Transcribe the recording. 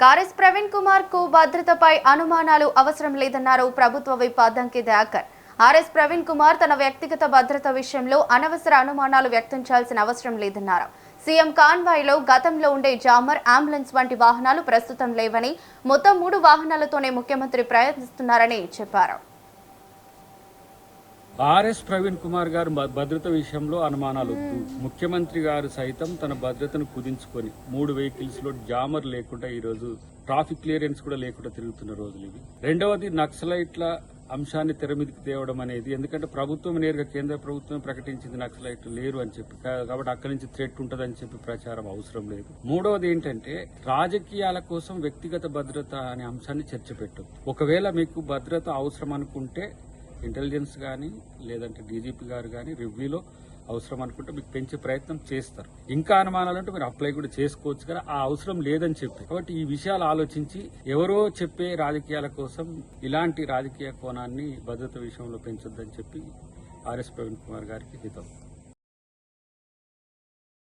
కారెస్ ప్రవీణ్ కుమార్ కు భద్రతపై అనుమానాలు అవసరం లేదన్నారు ప్రభుత్వ విప్ అద్దంకి దయాకర్. ఆర్ఎస్ ప్రవీణ్ కుమార్ తన వ్యక్తిగత భద్రత విషయంలో అనవసర అనుమానాలు వ్యక్తం చేయాల్సిన అవసరం లేదన్నారు. సీఎం కాన్వాయ్లో గతంలో ఉండే జామర్, అంబులెన్స్ వంటి వాహనాలు ప్రస్తుతం లేవని, మొత్తం 3 వాహనాలతోనే ముఖ్యమంత్రి ప్రయత్నిస్తున్నారని చెప్పారు. ఆర్ఎస్ ప్రవీణ్ కుమార్ గారు భద్రత విషయంలో అనుమానాలు వద్దు. ముఖ్యమంత్రి గారు సైతం తన భద్రతను కుదించుకొని 3 వెహికల్స్ లో జామర్ లేకుండా ఈ రోజు ట్రాఫిక్ క్లియరెన్స్ కూడా లేకుండా తిరుగుతున్న రోజులు ఇవి. రెండవది, నక్సలైట్ల అంశాన్ని తెర మీదకి తేవడం అనేది, ఎందుకంటే ప్రభుత్వం నేరుగా కేంద్ర ప్రభుత్వం ప్రకటించింది నక్సలైట్లు లేరు అని చెప్పి, కాబట్టి అక్కడి నుంచి థ్రెట్ ఉంటుందని చెప్పి ప్రచారం అవసరం లేదు. మూడవది ఏంటంటే, రాజకీయాల కోసం వ్యక్తిగత భద్రత అనే అంశాన్ని చర్చ పెట్టొద్దు. ఒకవేళ మీకు భద్రత అవసరం అనుకుంటే ఇంటెలిజెన్స్ కానీ లేదంటే డీజీపీ గారు కానీ రివ్యూలో అవసరం అనుకుంటే మీకు పెంచే ప్రయత్నం చేస్తారు. ఇంకా అనుమానాలంటే మీరు అప్లై కూడా చేసుకోవచ్చు కదా, ఆ అవసరం లేదని చెప్పి. కాబట్టి ఈ విషయాలు ఆలోచించి ఎవరో చెప్పే రాజకీయాల కోసం ఇలాంటి రాజకీయ కోణాన్ని భద్రత విషయంలో పెంచొద్దని చెప్పి ఆర్ఎస్ ప్రవీణ్ కుమార్ గారికి హితం.